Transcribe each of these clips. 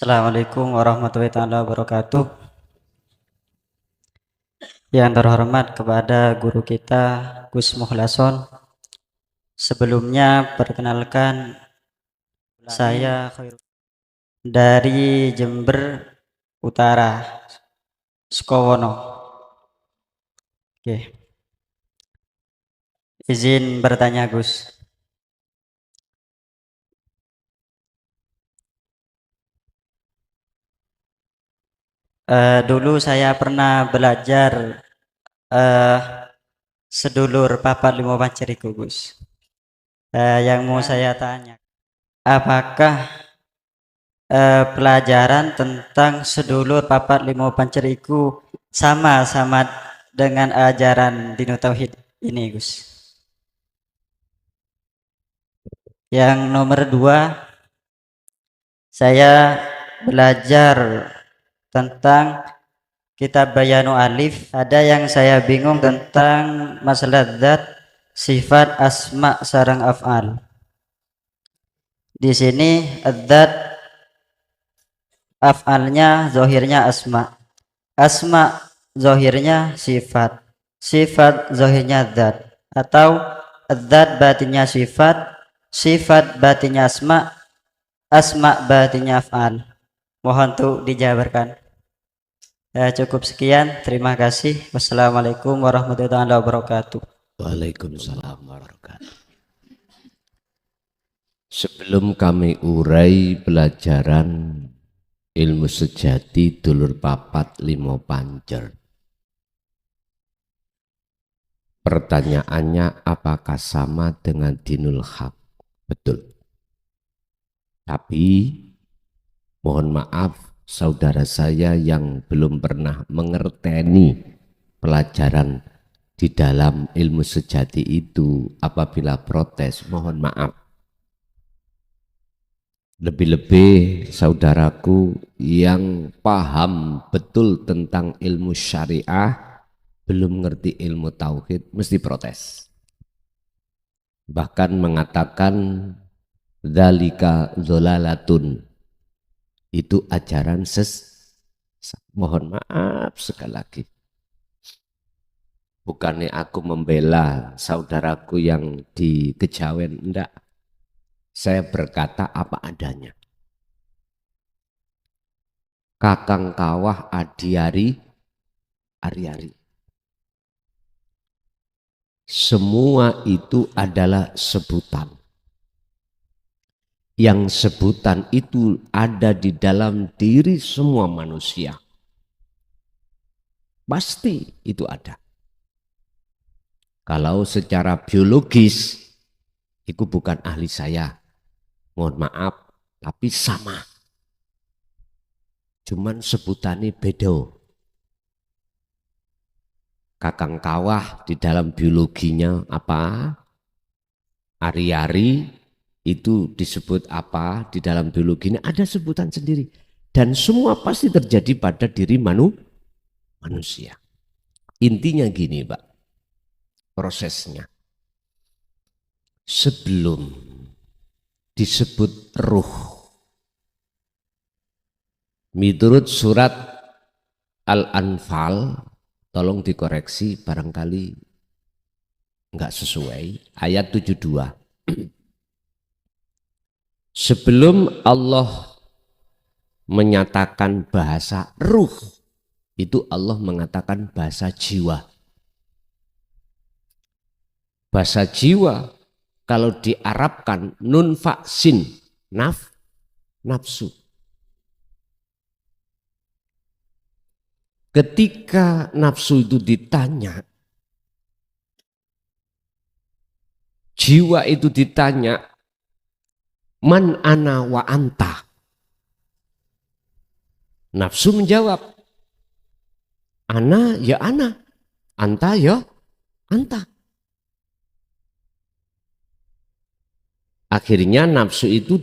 Assalamualaikum warahmatullahi wabarakatuh. Yang terhormat kepada guru kita Gus Mukhlason. Sebelumnya perkenalkan saya dari Jember Utara, Sukowono. Oke. Izin bertanya Gus. Dulu saya pernah belajar sedulur papat lima panceriku Gus. Yang mau saya tanya, apakah pelajaran tentang sedulur papat lima panceriku sama dengan ajaran Dinu Tauhid ini Gus? Yang nomor 2, saya belajar tentang kitab Bayanu Alif. Ada yang saya bingung tentang masalah zat, sifat, asma sareng af'al. Di sini zat af'alnya zahirnya asma. Asma zahirnya sifat. Sifat zahirnya zat. Atau zat batinnya sifat, sifat batinnya asma, asma batinnya af'al. Mohon untuk dijabarkan. Cukup sekian. Terima kasih. Wassalamualaikum warahmatullahi wabarakatuh. Waalaikumsalam warahmatullahi wabarakatuh. Sebelum kami urai pelajaran ilmu sejati dulur papat limo pancer, pertanyaannya apakah sama dengan dinul haq? Betul. Tapi mohon maaf saudara saya yang belum pernah mengerteni pelajaran di dalam ilmu sejati itu, apabila protes mohon maaf. Lebih-lebih saudaraku yang paham betul tentang ilmu syariah belum ngerti ilmu tauhid mesti protes. Bahkan mengatakan dzalika dzalalatun, itu ajaran mohon maaf sekali lagi. Bukannya aku membela saudaraku yang di Kejawen, enggak. Saya berkata apa adanya. Kakang kawah adiari, ari-ari. Semua itu adalah sebutan. Yang sebutan itu ada di dalam diri semua manusia. Pasti itu ada. Kalau secara biologis, itu bukan ahli saya. Mohon maaf, tapi sama. Cuman sebutannya beda. Kakang kawah di dalam biologinya apa? Ari-ari itu disebut apa? Di dalam biologinya ada sebutan sendiri. Dan semua pasti terjadi pada diri manusia. Intinya gini, Pak. Prosesnya. Sebelum disebut ruh, menurut surat Al-Anfal, tolong dikoreksi barangkali enggak sesuai, ayat 72. Sebelum Allah menyatakan bahasa ruh, itu Allah mengatakan bahasa jiwa. Bahasa jiwa kalau diarabkan nun fa sin, nafsu. Ketika nafsu itu ditanya, jiwa itu ditanya, man ana wa anta. Nafsu menjawab, ana ya ana, anta ya anta. Akhirnya nafsu itu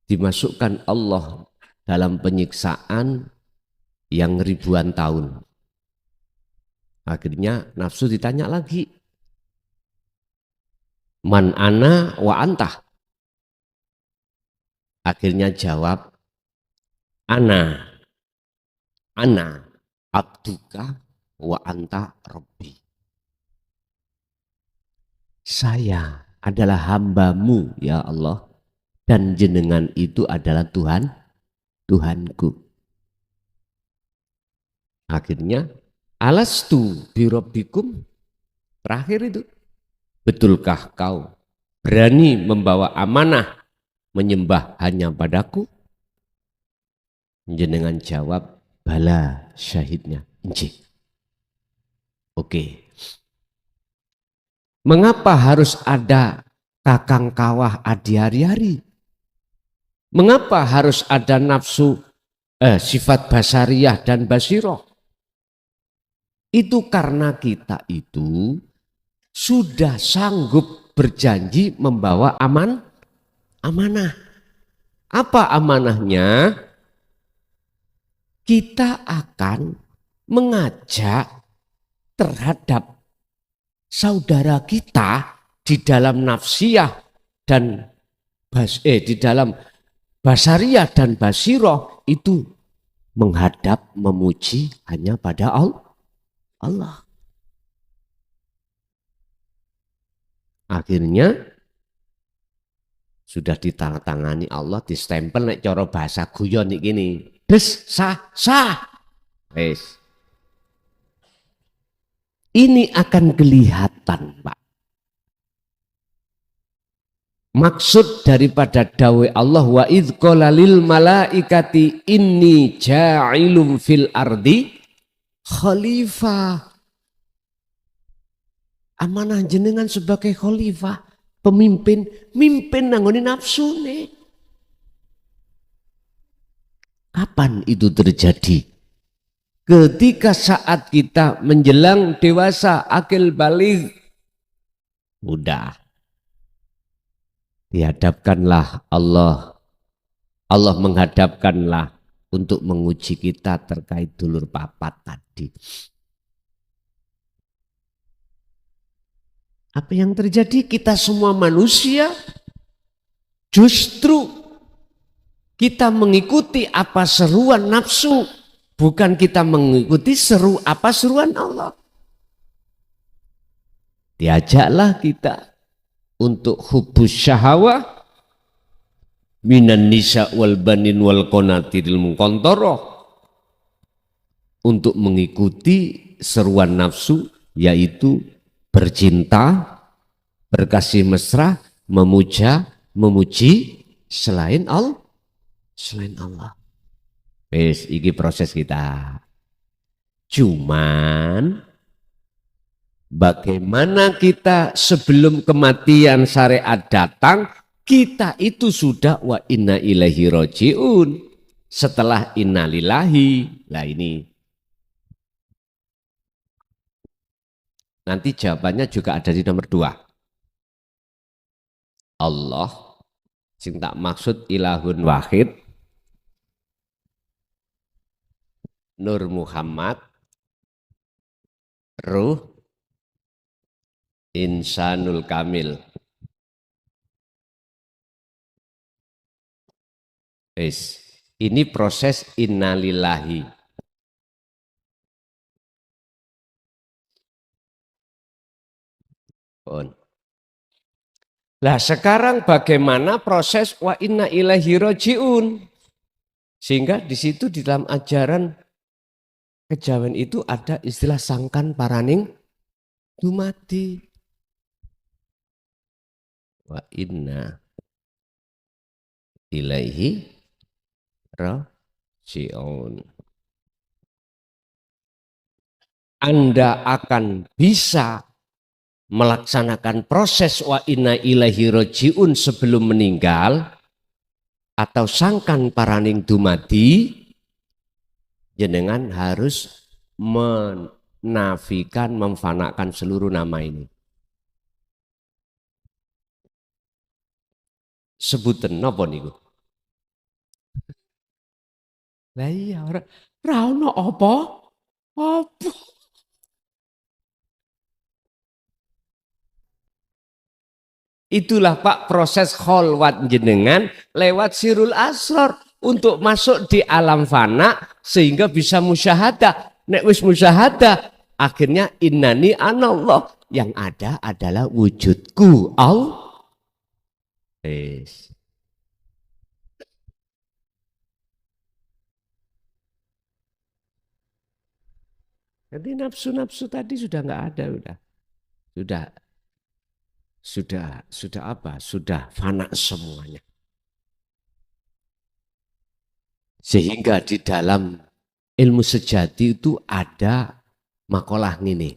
dimasukkan Allah dalam penyiksaan yang ribuan tahun. Akhirnya nafsu ditanya lagi, man ana wa anta. Akhirnya jawab, ana abduka wa anta rabbi. Saya adalah hambamu ya Allah, dan jenengan itu adalah Tuhanku. Akhirnya alastu birabbikum, terakhir itu, betulkah kau berani membawa amanah menyembah hanya padaku? Jenengan jawab, bala syahidnya, enjih. Oke. Mengapa harus ada kakang kawah adi hari-hari? Mengapa harus ada nafsu sifat basariyah dan basiroh? Itu karena kita itu sudah sanggup berjanji membawa amanah. Apa amanahnya? Kita akan mengajak terhadap saudara kita di dalam nafsiyah dan di dalam basariyah dan basiroh itu menghadap memuji hanya pada Allah. Akhirnya sudah ditandatangani Allah, distempel nek cara bahasa guyon ini. Des sah. Wes. Ini akan kelihatan, Pak. Maksud daripada dawe Allah, wa idh qala lil malaikati inni ja'ilum fil ardi khalifah. Amanah jenengan sebagai khalifah, pemimpin, mimpin nanggone nafsu nih. Kapan itu terjadi? Ketika saat kita menjelang dewasa, akil balik, udah dihadapkanlah Allah menghadapkanlah untuk menguji kita terkait dulur papat tadi. Apa yang terjadi? Kita semua manusia justru kita mengikuti apa seruan nafsu, bukan kita mengikuti seruan Allah. Diajaklah kita untuk hubus syahawah minan nisa wal banin wal qanatiril muqantarah, untuk mengikuti seruan nafsu, yaitu bercinta, berkasih mesra, memuji selain Allah. Wes, iki proses kita. Cuman bagaimana kita sebelum kematian syariat datang, kita itu sudah wa inna ilaihi roji'un. Setelah inna lillahi, lah ini. Nanti jawabannya juga ada di nomor 2. Allah, sing tak maksud ilahun wahid, Nur Muhammad, Ruh, Insanul Kamil. Ini proses innalillahi. Lah sekarang bagaimana proses wa inna ilaihi roji'un? Sehingga di situ di dalam ajaran kejawen itu ada istilah sangkan paraning dumadi. Wa inna ilaihi roji'un. Anda akan bisa melaksanakan proses wa inna ilaihi roji'un sebelum meninggal, atau sangkan paraning dumadi, jenengan harus menafikan, memfanakan seluruh nama ini. Sebutan napa niku? Lah iya, ora ono apa? Apa? Itulah Pak proses kholwat jenengan lewat sirul asrar. untuk masuk di alam fana sehingga bisa musyahadah. Nek wis musyahadah, akhirnya innani anallah, yang ada adalah wujudku Allah. Yes. Jadi nafsu-nafsu tadi sudah nggak ada, sudah apa? Sudah fana semuanya. Sehingga di dalam ilmu sejati itu ada makalah ini.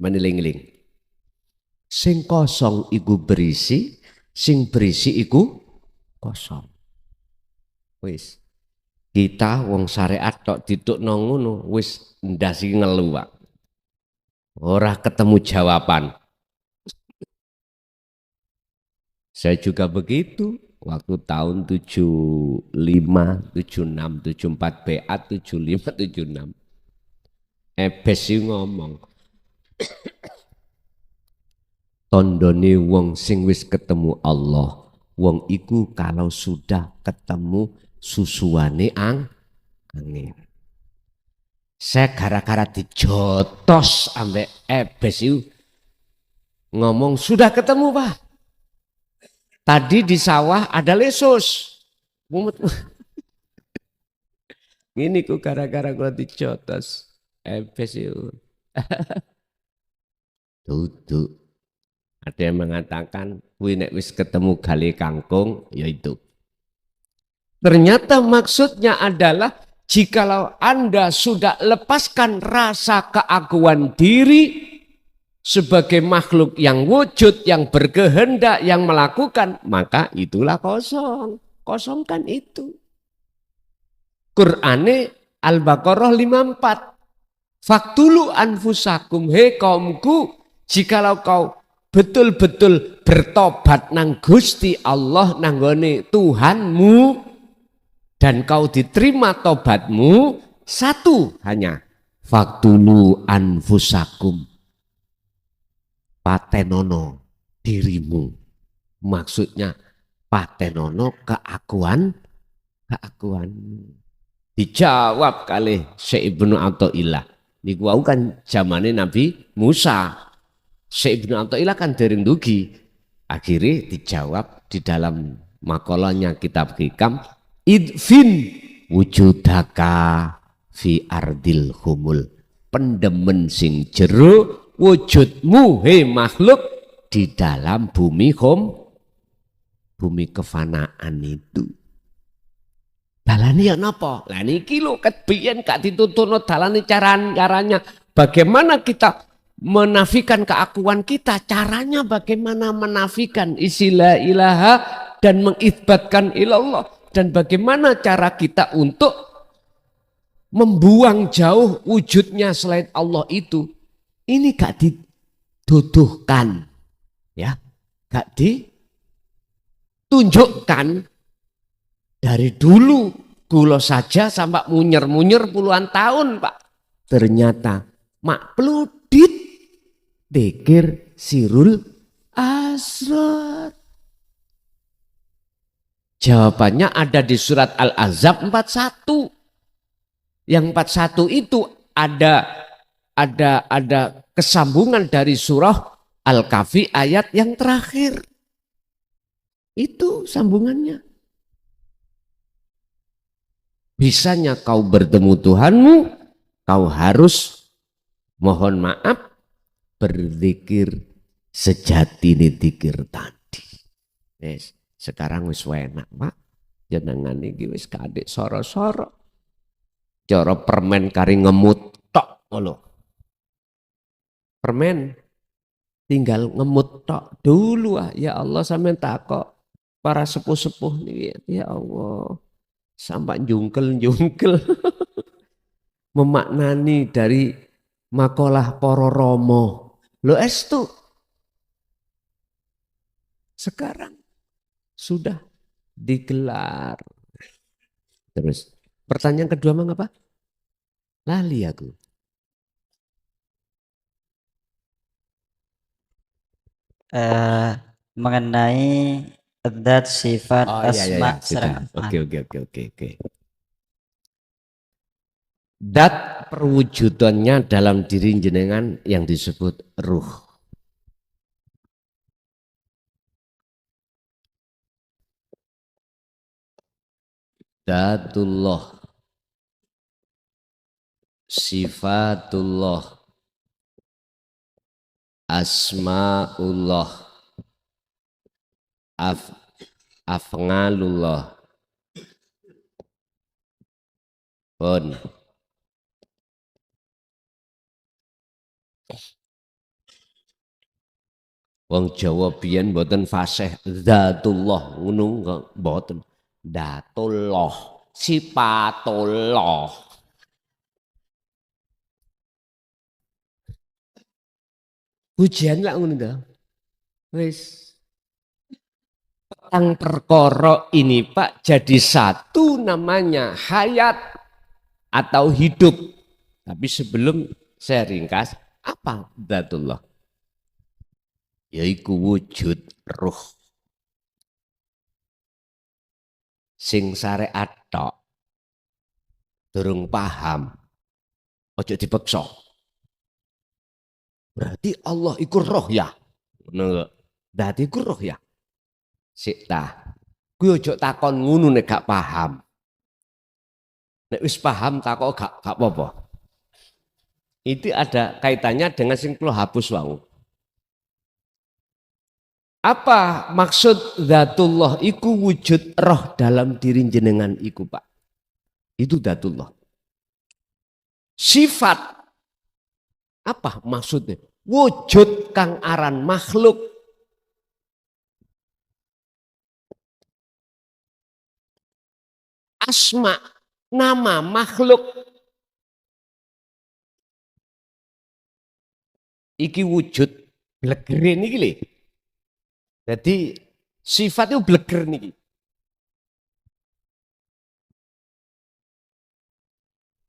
Meniling-ling. Sing kosong iku berisi, sing berisi iku kosong. Wis. Kita wong syariat tok ditukno ngono wis ndasi ngelu, Pak. Ora ketemu jawaban. Saya juga begitu waktu tahun 75, 76, 74 BA 75, 76. Ebes ngomong tondone wong sing wis ketemu Allah, wong iku kalau sudah ketemu susuane angin. Saya gara-gara dijotos ambek Ebes itu ngomong sudah ketemu, Pak. Tadi di sawah ada lesus. Ini ku gara-gara gua dijotos Ebes itu. Duduk. Ada yang mengatakan, kuwi nek wis ketemu gali kangkung, yaitu. Ternyata maksudnya adalah jikalau Anda sudah lepaskan rasa keaguan diri sebagai makhluk yang wujud, yang berkehendak, yang melakukan, maka itulah kosong. Kosongkan itu. Qur'ane Al-Baqarah 54. Faktulu anfusakum, he kaumku, jikalau kau betul-betul bertobat nang Gusti Allah, nanggone Tuhanmu, dan kau diterima tobatmu, satu hanya, faktulu anfusakum, patenono dirimu. Maksudnya patenono keakuan. Dijawab kali Syekh Ibnu Athaillah. Niku wau kan zamane Nabi Musa. Syekh Ibnu Athaillah kan dereng dugi. Akhirnya dijawab di dalam makalahnya kitab Hikam, idfin wujudaka fi ardil humul. Pendemen sing jero wujudmu he makhluk di dalam bumi bumi kefanaan itu. Dalane ya napa? Lah niki lho ket biyen gak dituturno dalane caranya. Bagaimana kita menafikan keakuan kita? Caranya bagaimana menafikan istilah ilaha dan mengisbatkan ilallah, dan bagaimana cara kita untuk membuang jauh wujudnya selain Allah itu. Ini gak dituduhkan, ya, gak ditunjukkan. Dari dulu kula saja sampai munyer-munyer puluhan tahun, Pak. Ternyata mak pludit dikir sirul asrar. Jawabannya ada di surat Al-Ahzab 41. Yang 41 itu ada kesambungan dari surah Al-Kahfi ayat yang terakhir. Itu sambungannya. Bisanya kau bertemu Tuhanmu, kau harus mohon maaf berzikir sejati nih zikir tadi. Yes, sekarang wis enak, Pak. Jenengan iki wis kadek soro-soro. Cara permen kari ngemut tok ngono. Permen tinggal ngemut tok dulu, ya Allah, sampean takok para sepuh-sepuh nih, ya Allah. Sampai jungkel memaknani dari makalah para romo. Lo estu sekarang sudah digelar. Terus pertanyaan kedua mengapa? Lali aku. Mengenai Zat, sifat, Oh iya iya, asma, ya. serang Sudah. af'al. Oke. Dat perwujudannya dalam diri jenengan yang disebut ruh. Datullah, sifatullah, asmaullah, af, afngalullah. Pun. Wong Jawa biyen mboten fasih zatullah ngono mboten. Datullah, sifatullah. Pujian lah ngono to. Wis petang perkara ini Pak jadi satu namanya hayat atau hidup. Tapi sebelum saya ringkas, apa zatullah? Yaiku wujud ruh. Sing syariat tok durung paham, ojo dipeksa. Berarti Allah iku roh ya. Berarti iku roh ya. Sik ta. Kuwi ojo takon ngono nek gak paham. Nek wis paham takon gak apa-apa. Itu ada kaitannya dengan sing kula hapus wau. Apa maksud zatullah iku wujud roh dalam diri jenengan iku Pak. Itu zatullah. Sifat apa maksudnya? Wujud kang aran makhluk. Asma, nama makhluk. Iki wujud bleger niki lho. Jadi sifat itu bleger niki.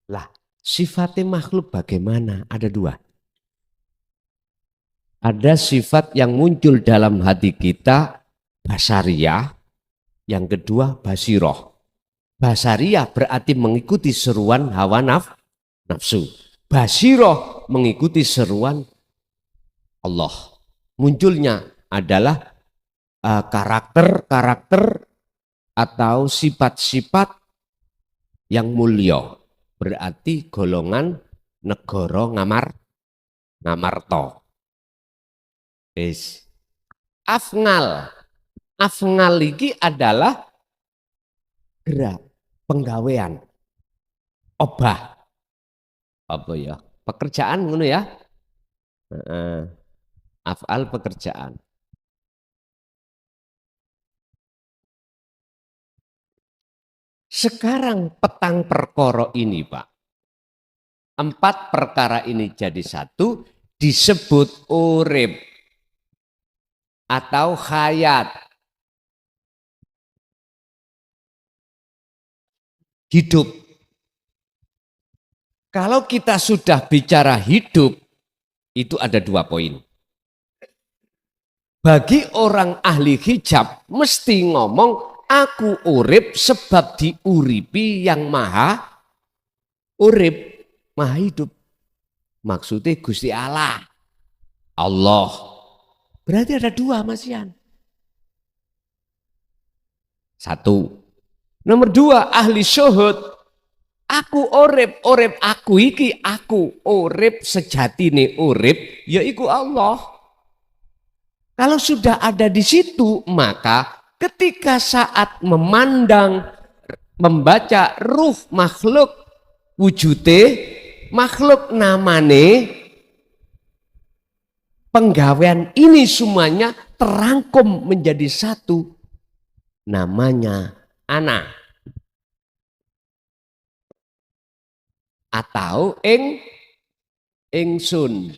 Lah, sifatnya makhluk bagaimana? Ada dua. Ada sifat yang muncul dalam hati kita, basariyah. Yang kedua, basiroh. Basariyah berarti mengikuti seruan hawa nafsu. Basiroh mengikuti seruan Allah. Munculnya adalah karakter-karakter atau sifat-sifat yang mulia. Berarti golongan negara ngamarto. Afngal iki adalah gerak penggawean obah apa ya pekerjaan ngono ya. Af'al pekerjaan. Sekarang petang perkara ini Pak. 4 perkara ini jadi satu disebut urip atau hayat. Hidup. Kalau kita sudah bicara hidup, itu ada 2 poin. Bagi orang ahli hijab mesti ngomong aku urip sebab diuripi yang maha urip, maha hidup. Maksudnya Gusti Allah. Allah. Berarti ada 2 Mas Yan. 1. Nomor 2 ahli syuhud. Aku urip aku iki aku urip sejatine urip yaiku Allah. Kalau sudah ada di situ maka ketika saat memandang membaca ruh makhluk wujude makhluk namane penggawean ini semuanya terangkum menjadi satu namanya ana atau ingsun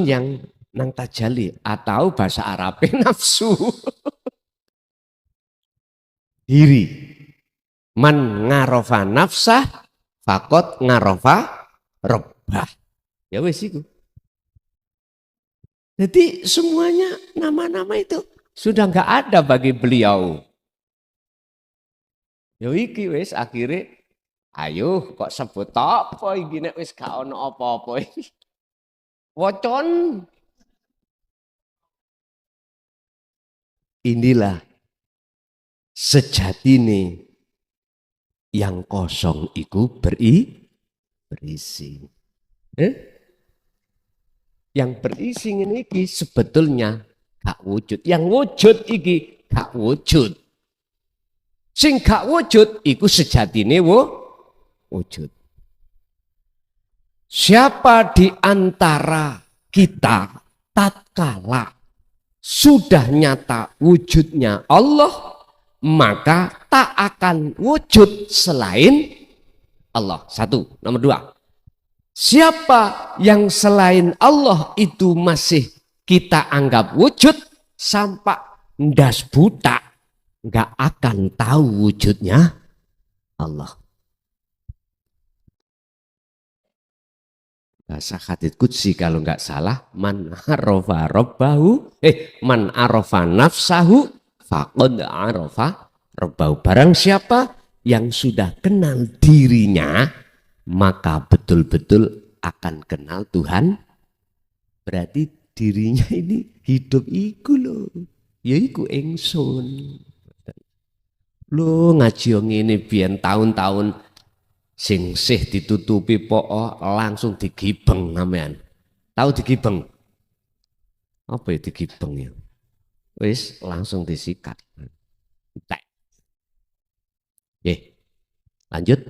yang nang tajali atau bahasa Arabnya nafsu diri man ngarofa nafsah fakot ngarofa robbah ya wes iku. Jadi semuanya nama-nama itu sudah nggak ada bagi beliau. Yo iki wis akhirnya ayo kok sebut apa iki nek wis gak ono apa-apa iki. Wocon. Inilah sejatine yang kosong iku berisi. Yang berisi ini sebetulnya gak wujud. Yang wujud iki gak wujud. Sing gak wujud iku sejatine wujud. Siapa di antara kita tatkala sudah nyata wujudnya Allah, maka tak akan wujud selain Allah. Satu. Nomor dua. Siapa yang selain Allah itu masih kita anggap wujud, sampai ndas buta, nggak akan tahu wujudnya Allah. Bahasa hadits qudsi kalau nggak salah, man arafa rabbahu, man arafa nafsahu, faqad arafa rabbahu. Barang siapa yang sudah kenal dirinya, maka betul-betul akan kenal Tuhan. Berarti dirinya ini hidup iku loh, ya iku ingsun. Lo ngaji ngene biyen tahun-tahun sing sih ditutupi pokok langsung digibeng sampean. Tahu digibeng? Apa ya digibeng ya? Wis langsung disikat. Lanjut.